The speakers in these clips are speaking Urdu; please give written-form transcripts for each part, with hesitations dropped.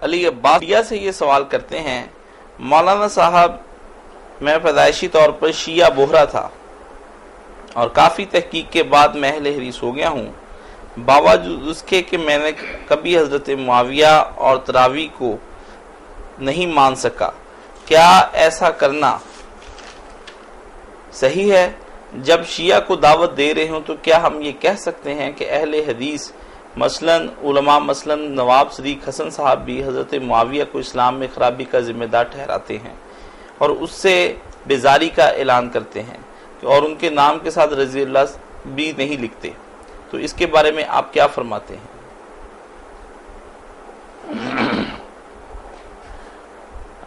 علی عباس سے یہ سوال کرتے ہیں، مولانا صاحب میں پیدائشی طور پر شیعہ بوہرا تھا اور کافی تحقیق کے بعد میں اہل حدیث ہو گیا ہوں، باوجود اس کے کہ میں نے کبھی حضرت معاویہ اور تراویح کو نہیں مان سکا، کیا ایسا کرنا صحیح ہے؟ جب شیعہ کو دعوت دے رہے ہوں تو کیا ہم یہ کہہ سکتے ہیں کہ اہل حدیث مثلاً علماء مثلاً نواب صدیق حسن صاحب بھی حضرت معاویہ کو اسلام میں خرابی کا ذمہ دار ٹھہراتے ہیں اور اس سے بیزاری کا اعلان کرتے ہیں اور ان کے نام کے ساتھ رضی اللہ بھی نہیں لکھتے، تو اس کے بارے میں آپ کیا فرماتے ہیں؟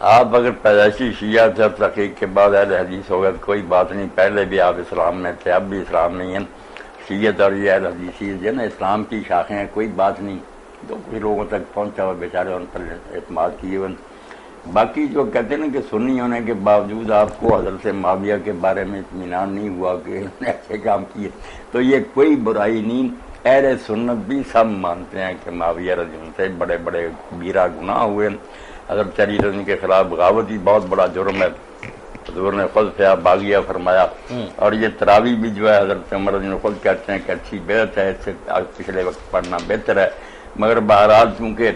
آپ اگر پیدائشی شیعہ تھے تحقیق کے بعد اہل حدیث ہو گئے تو کوئی بات نہیں، پہلے بھی آپ اسلام میں تھے، اب بھی اسلام نہیں ہے، شیعت اور یہ اہل حدیثی جو ہے نا اسلام کی شاخیں ہیں، کوئی بات نہیں، تو کچھ لوگوں تک پہنچا ہوا بیچارے ان پر اعتماد کیے ہوئے۔ باقی جو کہتے ہیں نا کہ سنی ہونے کے باوجود آپ کو حضرت معاویہ کے بارے میں اطمینان نہیں ہوا کہ انہوں نے ایسے کام کیے، تو یہ کوئی برائی نہیں، اہل سنت بھی سب مانتے ہیں کہ معاویہ رضی اللہ سے بڑے بڑے کبیرہ گناہ ہوئے، حضرت علی رضی کے خلاف بغاوت بھی بہت بڑا جرم ہے، حضور نے خود فیا باغیہ فرمایا، اور یہ تراویح بھی جو ہے حضرت عمر رضی اللہ خود کہتے ہیں کہ اچھی بدعت ہے، اس سے پچھلے وقت پڑھنا بہتر ہے، مگر بہرحال چونکہ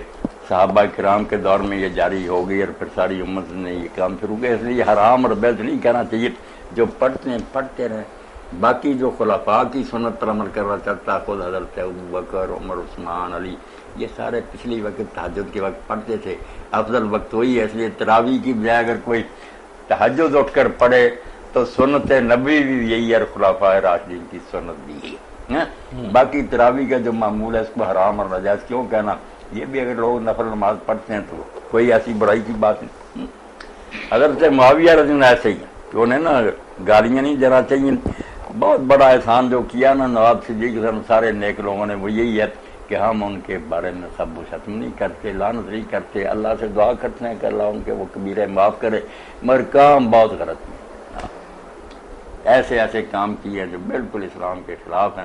صحابہ کرام کے دور میں یہ جاری ہو گئی اور پھر ساری امت نے یہ کام شروع کیا، اس لیے حرام اور بدعت نہیں کہنا چاہیے، جو پڑھتے ہیں پڑھتے رہیں۔ باقی جو خلفاء کی سنت پر عمل کرنا چاہتا ہے، خود حضرت ابوبکر، عمر، عثمان، علی، یہ سارے پچھلی وقت تہجد کے وقت پڑھتے تھے، افضل وقت وہی ہے، اس لیے تراویح کی بجائے اگر کوئی تہجد اٹھ کر پڑھے تو سنت نبوی بھی یہی ہے اور خلفاء راشدین کی سنت بھی یہی ہے۔ باقی تراویح کا جو معمول ہے اس کو حرام اور ناجائز کیوں کہنا؟ یہ بھی اگر لوگ نفل نماز پڑھتے ہیں تو کوئی ایسی برائی کی بات نہیں۔ حضرت معاویہ رضی اللہ ایسے ہی ہیں کہ انہیں نا گالیاں نہیں دینا چاہیے، بہت بڑا احسان جو کیا نا نواب صدیق حسن سارے نیک لوگوں نے وہ یہی ہے کہ ہم ان کے بارے میں سب و شتم نہیں کرتے، لعنت نہیں کرتے، اللہ سے دعا کرتے ہیں کہ اللہ ان کے وہ کبیرے معاف کرے، مگر کام بہت غلط ہے، ایسے ایسے کام کیے جو بالکل اسلام کے خلاف ہیں۔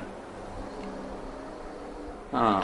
ہاں